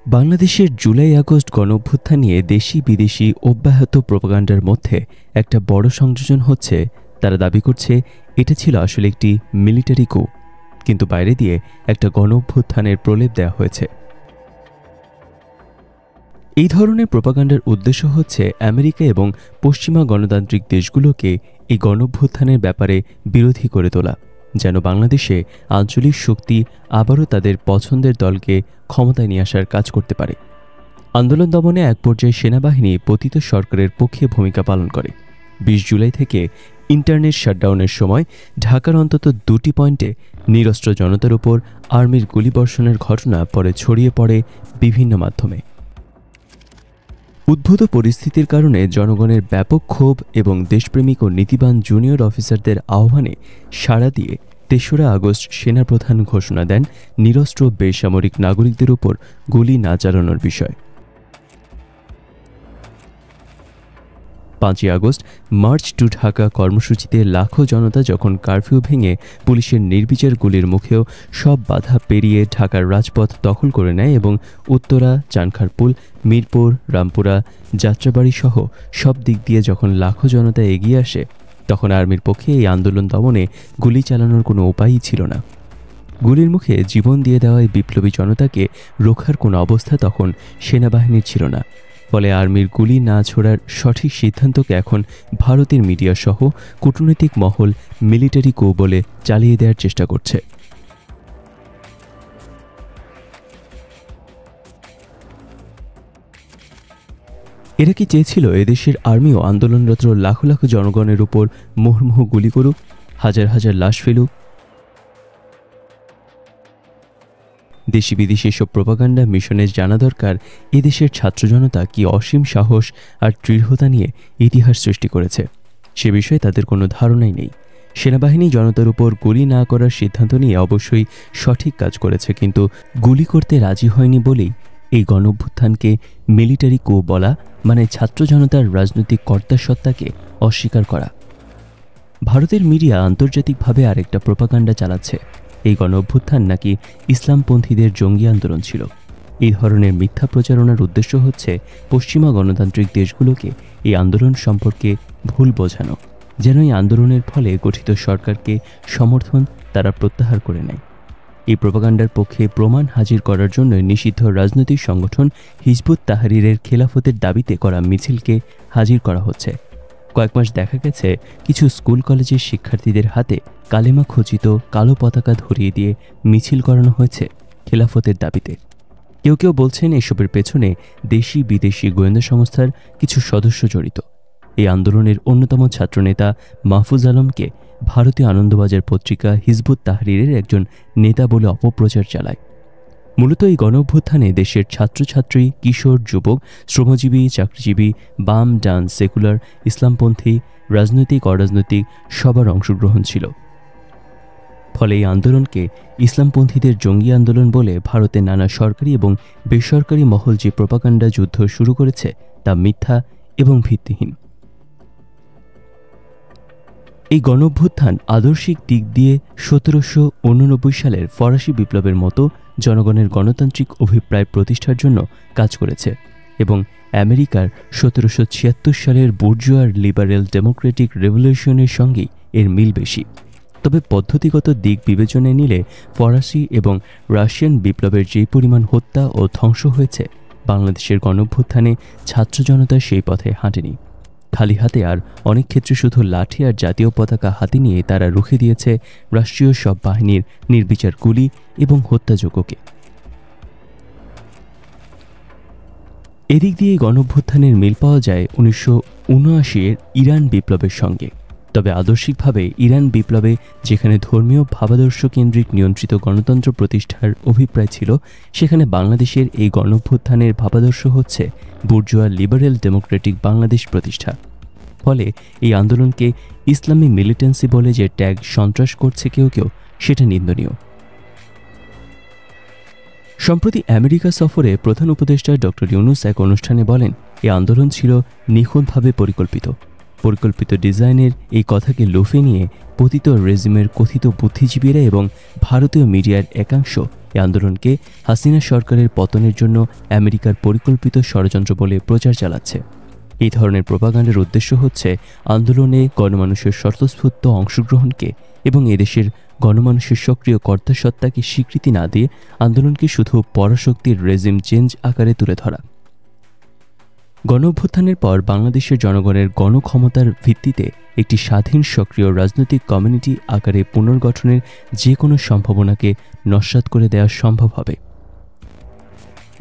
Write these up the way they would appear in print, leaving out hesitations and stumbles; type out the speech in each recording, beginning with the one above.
বাংলাদেশের July August গণঅভ্যুত্থান নিয়ে দেশি বিদেশি অব্যাহত প্রোপাগান্ডার মধ্যে একটা বড় সংযোজন হচ্ছে, তারা দাবি করছে এটা ছিল আসলে একটি মিলিটারি কু, কিন্তু বাইরে দিয়ে একটা গণঅভ্যুত্থানের প্রলেপ দেওয়া হয়েছে। এই ধরনের প্রোপাগান্ডার উদ্দেশ্য হচ্ছে আমেরিকা এবং পশ্চিমা গণতান্ত্রিক দেশগুলোকে এই গণঅভ্যুত্থানের ব্যাপারে বিরোধী করে তোলা, যেন বাংলাদেশে আঞ্চলিক শক্তি আবারও তাদের পছন্দের দলকে ক্ষমতায় নিয়ে আসার কাজ করতে পারে। আন্দোলন দমনে এক পর্যায়ে সেনাবাহিনী পতিত সরকারের পক্ষে ভূমিকা পালন করে। ২০ জুলাই থেকে ইন্টারনেট শাটডাউনের সময় ঢাকার অন্তত ২টি পয়েন্টে নিরস্ত্র জনতার উপর আর্মির গুলিবর্ষণের ঘটনা পরে ছড়িয়ে পড়ে বিভিন্ন মাধ্যমে। উদ্ভূত পরিস্থিতির কারণে জনগণের ব্যাপক ক্ষোভ এবং দেশপ্রেমিক ও নীতিবান জুনিয়র অফিসারদের আহ্বানে সাড়া দিয়ে ৩রা আগস্ট সেনাপ্রধান ঘোষণা দেন নিরস্ত্র বেসামরিক নাগরিকদের উপর গুলি না চালানোর বিষয়। ৫ই আগস্ট মার্চ টু ঢাকা কর্মসূচিতে লাখো জনতা যখন কারফিউ ভেঙে পুলিশের নির্বিচার গুলির মুখেও সব বাধা পেরিয়ে ঢাকার রাজপথ দখল করে নেয় এবং উত্তরা, চানখারপুল, মিরপুর, রামপুরা, যাত্রাবাড়ি সহ সব দিক দিয়ে যখন লাখো জনতা এগিয়ে আসে, তখন আর্মির পক্ষে এই আন্দোলন দমনে গুলি চালানোর কোনো উপায়ই ছিল না। গুলির মুখে জীবন দিয়ে দেওয়া এই বিপ্লবী জনতাকে রোখার কোনো অবস্থা তখন সেনাবাহিনীর ছিল না। ফলে আর্মির গুলি না ছোড়ার সঠিক সিদ্ধান্তকে এখন ভারতের মিডিয়া সহ কূটনৈতিক মহল মিলিটারি কু বলে চালিয়ে দেওয়ার চেষ্টা করছে। এরা কি চেয়েছিল এদেশের আর্মিও আন্দোলনরত লাখো লাখো জনগণের উপর মুহুর্মুহু গুলি করুক, হাজার হাজার লাশ ফেলুক? দেশি বিদেশি এসব প্রোপাগান্ডা মিশনের জানা দরকার এদেশের ছাত্র জনতা কি অসীম সাহস আর দৃঢ়তা নিয়ে ইতিহাস সৃষ্টি করেছে, সে বিষয়ে তাদের কোনো ধারণাই নেই। সেনাবাহিনী জনতার উপর গুলি না করার সিদ্ধান্ত নিয়ে অবশ্যই সঠিক কাজ করেছে, কিন্তু গুলি করতে রাজি হয়নি বলেই এই গণঅভ্যুত্থানকে মিলিটারি কু বলা মানে ছাত্র জনতার রাজনৈতিক কর্তাসত্তাকে অস্বীকার করা। ভারতের মিডিয়া আন্তর্জাতিকভাবে আরেকটা প্রোপাগান্ডা চালাচ্ছে, এই গণঅভ্যুত্থান নাকি ইসলামপন্থীদের জঙ্গি আন্দোলন ছিল। এই ধরনের মিথ্যা প্রচারণার উদ্দেশ্য হচ্ছে পশ্চিমা গণতান্ত্রিক দেশগুলোকে এই আন্দোলন সম্পর্কে ভুল বোঝানো, যেন এই আন্দোলনের ফলে গঠিত সরকারকে সমর্থন তারা প্রত্যাহার করে নেয়। এই প্রোপাগান্ডার পক্ষে প্রমাণ হাজির করার জন্য নিষিদ্ধ রাজনৈতিক সংগঠন হিজবুত তাহরিরের খেলাফতের দাবিতে করা মিছিলকে হাজির করা হচ্ছে। কয়েক মাস দেখা গেছে কিছু স্কুল কলেজের শিক্ষার্থীদের হাতে কালেমা খচিত কালো পতাকা ধরিয়ে দিয়ে মিছিল করানো হয়েছে খেলাফতের দাবিতে। কেউ কেউ বলছেন এসবের পেছনে দেশি বিদেশি গোয়েন্দা সংস্থার কিছু সদস্য জড়িত। এই আন্দোলনের অন্যতম ছাত্রনেতা মাহফুজ আলমকে ভারতীয় আনন্দবাজার পত্রিকা হিজবুত তাহরিরের একজন নেতা বলে অপপ্রচার চালায়। মূলত এই গণঅভ্যুত্থানে দেশের ছাত্রছাত্রী, কিশোর, যুবক, শ্রমজীবী, চাকরিজীবী, বাম, ডান, সেকুলার, ইসলামপন্থী, রাজনৈতিক, অরাজনৈতিক সবার অংশগ্রহণ ছিল। ফলে এই আন্দোলনকে ইসলামপন্থীদের জঙ্গি আন্দোলন বলে ভারতের নানা সরকারি এবং বেসরকারি মহল যে প্রোপাগান্ডা যুদ্ধ শুরু করেছে তা মিথ্যা এবং ভিত্তিহীন। এই গণঅভ্যুত্থান আদর্শিক দিক দিয়ে ১৭৮৯ সালের ফরাসি বিপ্লবের মতো জনগণের গণতান্ত্রিক অভিপ্রায় প্রতিষ্ঠার জন্য কাজ করেছে এবং আমেরিকার ১৭৭৬ সালের বুর্জোয়ার লিবারেল ডেমোক্রেটিক রেভলিউশনের সঙ্গেই এর মিল বেশি। তবে পদ্ধতিগত দিক বিবেচনায় নিলে ফরাসি এবং রাশিয়ান বিপ্লবের যে পরিমাণ হত্যা ও ধ্বংস হয়েছে, বাংলাদেশের গণঅভ্যুত্থানে ছাত্র জনতা সেই পথে হাঁটেনি। খালি হাতে আর অনেক ক্ষেত্রে শুধু লাঠি আর জাতীয় পতাকা হাতে নিয়ে তারা রুখে দিয়েছে রাষ্ট্রীয় সব বাহিনীর নির্বিচার গুলি এবং হত্যাযজ্ঞকে। এদিক দিয়ে গণঅভ্যুত্থানের মিল পাওয়া যায় ১৯৭৯-এর ইরান বিপ্লবের সঙ্গে। তবে আদর্শিকভাবে ইরান বিপ্লবে যেখানে ধর্মীয় ভাবাদর্শ কেন্দ্রিক নিয়ন্ত্রিত গণতন্ত্র প্রতিষ্ঠার অভিপ্রায় ছিল, সেখানে বাংলাদেশের এই গণঅভ্যুত্থানের ভাবাদর্শ হচ্ছে বুর্জোয়া লিবারেল ডেমোক্রেটিক বাংলাদেশ প্রতিষ্ঠা। ফলে এই আন্দোলনকে ইসলামী মিলিটেন্সি বলে যে ট্যাগ সন্ত্রাস করছে কেউ কেউ, সেটা নিন্দনীয়। সম্প্রতি আমেরিকা সফরে প্রধান উপদেষ্টা ডক্টর ইউনূস এক অনুষ্ঠানে বলেন, এই আন্দোলন ছিল নিখুঁতভাবে পরিকল্পিত ডিজাইনের এই কথাকে লোফে নিয়ে পতিত রেজিমের কথিত বুদ্ধিজীবীরা এবং ভারতীয় মিডিয়ার একাংশ এই আন্দোলনকে হাসিনা সরকারের পতনের জন্য আমেরিকার পরিকল্পিত ষড়যন্ত্র বলে প্রচার চালাচ্ছে। এই ধরনের প্রোপাগান্ডার উদ্দেশ্য হচ্ছে আন্দোলনে গণমানুষের স্বতঃস্ফূর্ত অংশগ্রহণকে এবং এদেশের গণমানুষের সক্রিয় কর্তাসত্তাকে স্বীকৃতি না দিয়ে আন্দোলনকে শুধু পরাশক্তির রেজিম চেঞ্জ আকারে তুলে ধরা। গণঅভ্যুত্থানের পর বাংলাদেশের জনগণের গণক্ষমতার ভিত্তিতে একটি স্বাধীন সক্রিয় রাজনৈতিক কমিউনিটি আকারে পুনর্গঠনের যে কোনো সম্ভাবনাকে নস্যাৎ করে দেওয়া সম্ভব হবে।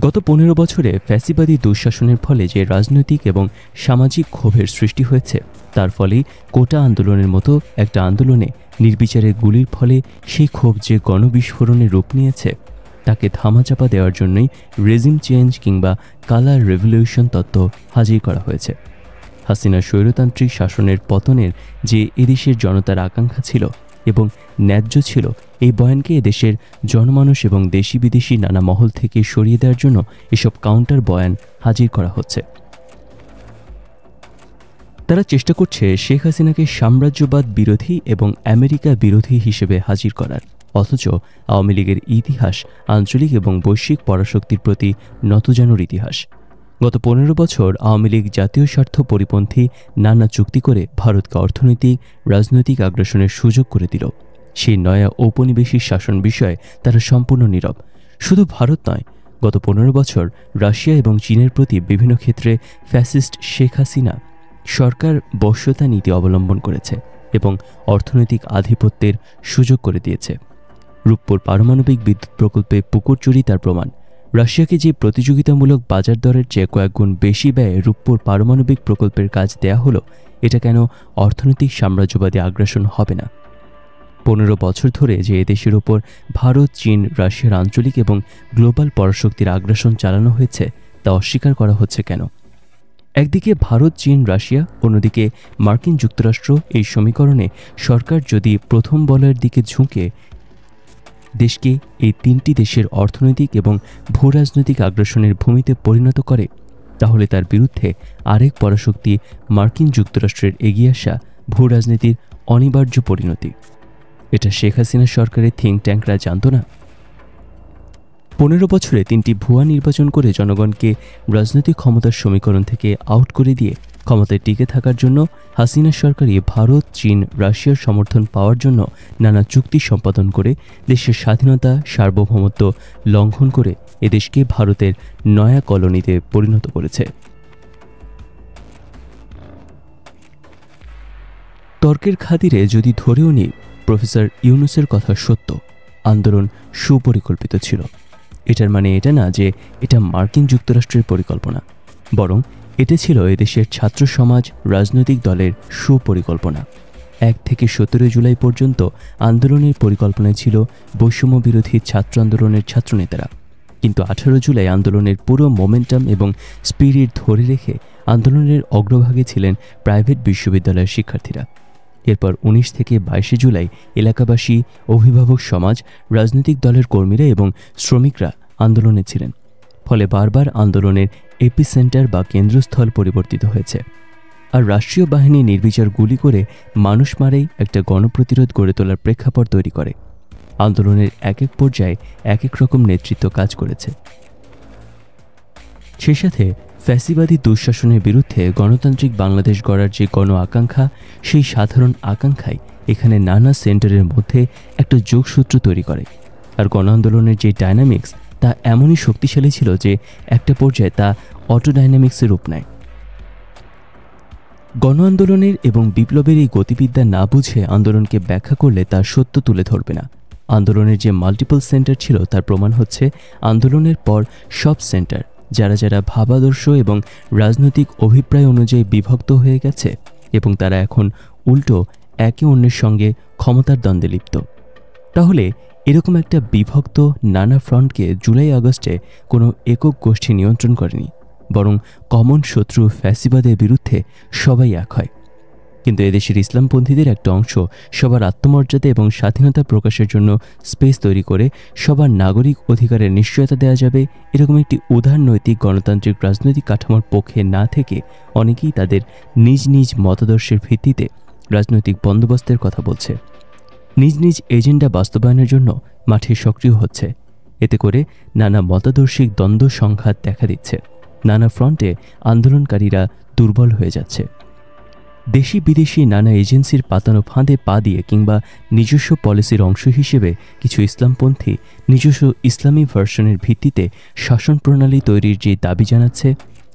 গত 15 বছরে ফ্যাসিবাদী দুঃশাসনের ফলে যে রাজনৈতিক এবং সামাজিক ক্ষোভের সৃষ্টি হয়েছে, তার ফলেই কোটা আন্দোলনের মতো একটা আন্দোলনে নির্বিচারে গুলির ফলে সেই ক্ষোভ যে গণবিস্ফোরণে রূপ নিয়েছে, তাকে ধামাচাপা দেওয়ার জন্যই রেজিম চেঞ্জ কিংবা কালার রেভলিউশন তত্ত্ব হাজির করা হয়েছে। হাসিনার স্বৈরতান্ত্রিক শাসনের পতনের যে এদেশের জনতার আকাঙ্ক্ষা ছিল এবং ন্যায্য ছিল, এই বয়ানকে এদেশের জনমানুষ এবং দেশি বিদেশি নানা মহল থেকে সরিয়ে দেওয়ার জন্য এসব কাউন্টার বয়ান হাজির করা হচ্ছে। তারা চেষ্টা করছে শেখ হাসিনাকে সাম্রাজ্যবাদ বিরোধী এবং আমেরিকা বিরোধী হিসেবে হাজির করার, অথচ আওয়ামী লীগের ইতিহাস আঞ্চলিক এবং বৈশ্বিক পরাশক্তির প্রতি নতজানুর ইতিহাস। গত 15 বছর আওয়ামী লীগ জাতীয় স্বার্থ পরিপন্থী নানা চুক্তি করে ভারতকে অর্থনৈতিক রাজনৈতিক আগ্রাসনের সুযোগ করে দিল। সেই নয়া ঔপনিবেশিক শাসন বিষয়ে তারা সম্পূর্ণ নীরব। শুধু ভারত নয়, গত 15 বছর রাশিয়া এবং চীনের প্রতি বিভিন্ন ক্ষেত্রে ফ্যাসিস্ট শেখ হাসিনা সরকার বশ্যতা নীতি অবলম্বন করেছে এবং অর্থনৈতিক আধিপত্যের সুযোগ করে দিয়েছে। রূপপুর পারমাণবিক বিদ্যুৎ প্রকল্পে পুকুর চুরি তার প্রমাণ। রাশিয়াকে যে প্রতিযোগিতামূলক বাজার দরের চেয়ে কয়েক গুণ বেশি ব্যয়ে রূপপুর পারমাণবিক প্রকল্পের কাজ দেয়া হলো, এটা কেন অর্থনৈতিক সাম্রাজ্যবাদী আগ্রাসন হবে না? 15 বছর ধরে যে এদেশের ওপর ভারত, চীন, রাশিয়ার আঞ্চলিক এবং গ্লোবাল পরাশক্তির আগ্রাসন চালানো হয়েছে, তা অস্বীকার করা হচ্ছে কেন? একদিকে ভারত, চীন, রাশিয়া, অন্যদিকে মার্কিন যুক্তরাষ্ট্র। এই সমীকরণে সরকার যদি প্রথম বলয়ের দিকে ঝুঁকে দেশকে এই 3টি দেশের অর্থনৈতিক এবং ভূরাজনৈতিক আগ্রাসনের ভূমিতে পরিণত করে, তাহলে তার বিরুদ্ধে আরেক পরাশক্তি মার্কিন যুক্তরাষ্ট্রের এগিয়ে আসা ভূরাজনীতির অনিবার্য পরিণতি। এটা শেখ হাসিনা সরকারের থিঙ্ক ট্যাঙ্করা জানত না? 15 বছরে 3টি ভুয়া নির্বাচন করে জনগণকে রাজনৈতিক ক্ষমতার সমীকরণ থেকে আউট করে দিয়ে ক্ষমতায় টিকে থাকার জন্য হাসিনা সরকারই ভারত, চীন, রাশিয়ার সমর্থন পাওয়ার জন্য নানা চুক্তি সম্পাদন করে দেশের স্বাধীনতা, সার্বভৌমত্ব লঙ্ঘন করে এদেশকে ভারতের নয়া কলোনিতে পরিণত করেছে। তর্কের খাতিরে যদি ধরেও নিই প্রফেসর ইউনূসের কথা সত্য, আন্দোলন সুপরিকল্পিত ছিল, এটার মানে এটা না যে এটা মার্কিন যুক্তরাষ্ট্রের পরিকল্পনা, বরং এটা ছিল এদেশের ছাত্র সমাজ, রাজনৈতিক দলের সুপরিকল্পনা। 1 থেকে 17 জুলাই পর্যন্ত আন্দোলনের পরিকল্পনায় ছিল বৈষম্য বিরোধী ছাত্র আন্দোলনের ছাত্রনেতারা, কিন্তু 18 জুলাই আন্দোলনের পুরো মোমেন্টাম এবং স্পিরিট ধরে রেখে আন্দোলনের অগ্রভাগে ছিলেন প্রাইভেট বিশ্ববিদ্যালয়ের শিক্ষার্থীরা। এরপর 19 থেকে 22 জুলাই এলাকাবাসী, অভিভাবক সমাজ, রাজনৈতিক দলের কর্মীরা এবং শ্রমিকরা আন্দোলনে ছিলেন। ফলে বারবার আন্দোলনের এপিসেন্টার বা কেন্দ্রস্থল পরিবর্তিত হয়েছে। আর রাষ্ট্রীয় বাহিনী নির্বিচার গুলি করে মানুষ মারেই একটা গণপ্রতিরোধ গড়ে তোলার প্রেক্ষাপট তৈরি করে। আন্দোলনের এক এক পর্যায়ে এক এক রকম নেতৃত্ব কাজ করেছে। সেই সাথে ফ্যাসিবাদী দুঃশাসনের বিরুদ্ধে গণতান্ত্রিক বাংলাদেশ গড়ার যে গণ আকাঙ্ক্ষা, সেই সাধারণ আকাঙ্ক্ষাই এখানে নানা সেন্টারের মধ্যে একটা যোগসূত্র তৈরি করে। আর গণ আন্দোলনের যে ডায়নামিক্স, তা এমনই শক্তিশালী ছিল যে একটা পর্যায়ে তা অটোডাইনামিক্সের রূপ নেয়। গণ আন্দোলনের এবং বিপ্লবের এই গতিবিদ্যা না বুঝে আন্দোলনকে ব্যাখ্যা করলে তা সত্য তুলে ধরবে না। আন্দোলনের যে মাল্টিপল সেন্টার ছিল, তার প্রমাণ হচ্ছে আন্দোলনের পর সব সেন্টার যারা যারা ভাবাদর্শ এবং রাজনৈতিক অভিপ্রায় অনুযায়ী বিভক্ত হয়ে গেছে এবং তারা এখন উল্টো একে অন্যের সঙ্গে ক্ষমতার দ্বন্দ্বে লিপ্ত। তাহলে এরকম একটা বিভক্ত নানা ফ্রন্টকে জুলাই আগস্টে কোনো একক গোষ্ঠী নিয়ন্ত্রণ করেনি, বরং কমন শত্রু ফ্যাসিবাদের বিরুদ্ধে সবাই এক হয়। কিন্তু এদেশের ইসলামপন্থীদের একটা অংশ সবার আত্মমর্যাদা এবং স্বাধীনতা প্রকাশের জন্য স্পেস তৈরি করে সবার নাগরিক অধিকারের নিশ্চয়তা দেওয়া যাবে এরকম একটি উদার নৈতিক গণতান্ত্রিক রাজনৈতিক কাঠামোর পক্ষে না থেকে অনেকেই তাদের নিজ নিজ মতাদর্শের ভিত্তিতে রাজনৈতিক বন্দোবস্তের কথা বলছে, নিজ নিজ এজেন্ডা বাস্তবায়নের জন্য মাঠে সক্রিয় হচ্ছে। এতে করে নানা মতাদর্শিক দ্বন্দ্ব সংঘাত দেখা দিচ্ছে। নানা ফ্রন্টে আন্দোলনকারীরা দুর্বল হয়ে যাচ্ছে। দেশি বিদেশি নানা এজেন্সির পাতানো ফাঁদে পা দিয়ে কিংবা নিজস্ব পলিসির অংশ হিসেবে কিছু ইসলামপন্থী নিজস্ব ইসলামী ভার্সনের ভিত্তিতে শাসন প্রণালী তৈরির যে দাবি জানাচ্ছে,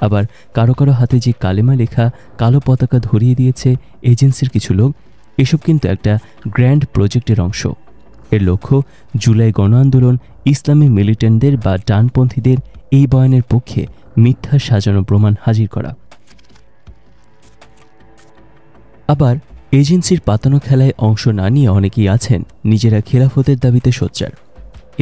আবার কারো কারো হাতে যে কালেমা লেখা কালো পতাকা ধরিয়ে দিয়েছে এজেন্সির কিছু লোক, এসব কিন্তু একটা গ্র্যান্ড প্রজেক্টের অংশ। এর লক্ষ্য জুলাই গণ আন্দোলন ইসলামী মিলিটেন্টদের বা ডানপন্থীদের এই বয়ানের পক্ষে মিথ্যা সাজানো প্রমাণ হাজির করা। আবার এজেন্সির পাতানো খেলায় অংশ না নিয়ে অনেকেই আছেন নিজেরা খেলাফতের দাবিতে সোচ্চার।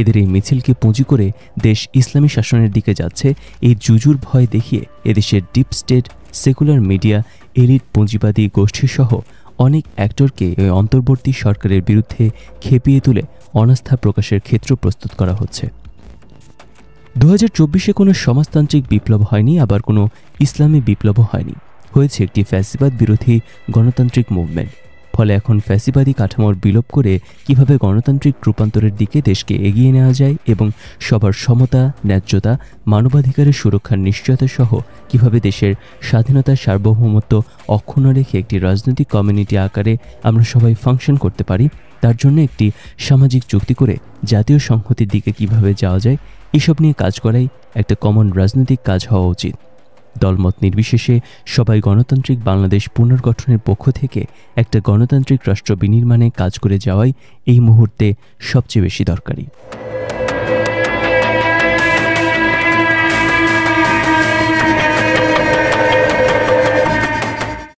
এদের এই মিছিলকে পুঁজি করে দেশ ইসলামী শাসনের দিকে যাচ্ছে এই জুজুর ভয় দেখিয়ে এদেশের deep state, secular media, elite পুঁজিবাদী গোষ্ঠীসহ অনেক অ্যাক্টরকে এই অন্তর্বর্তী সরকারের বিরুদ্ধে খেপিয়ে তুলে অনাস্থা প্রকাশের ক্ষেত্র প্রস্তুত করা হচ্ছে। 2024-এ কোনো সমাজতান্ত্রিক বিপ্লব হয়নি, আবার কোনো ইসলামী বিপ্লবও হয়নি। হয়েছে একটি ফ্যাসিবাদ বিরোধী গণতান্ত্রিক মুভমেন্ট। ফলে এখন ফ্যাসিবাদী কাঠামোর বিলোপ করে কিভাবে গণতান্ত্রিক রূপান্তরের দিকে দেশকে এগিয়ে নেওয়া যায় এবং সবার সমতা, ন্যায্যতা, মানবাধিকারের সুরক্ষার নিশ্চয়তা সহ কিভাবে দেশের স্বাধীনতার সার্বভৌমত্ব অক্ষুণ্ণ রেখে একটি রাজনৈতিক কমিউনিটি আকারে আমরা সবাই ফাংশন করতে পারি, তার জন্য একটি সামাজিক চুক্তি করে জাতীয় সংহতির দিকে কিভাবে যাওয়া যায়, এসব নিয়ে কাজ করাই একটা কমন রাজনৈতিক কাজ হওয়া উচিত। দলমত নির্বিশেষে সবাই গণতান্ত্রিক বাংলাদেশ পুনর্গঠনের পক্ষ থেকে একটা গণতান্ত্রিক রাষ্ট্র বিনির্মাণে কাজ করে যাওয়াই এই মুহূর্তে সবচেয়ে বেশি দরকারি।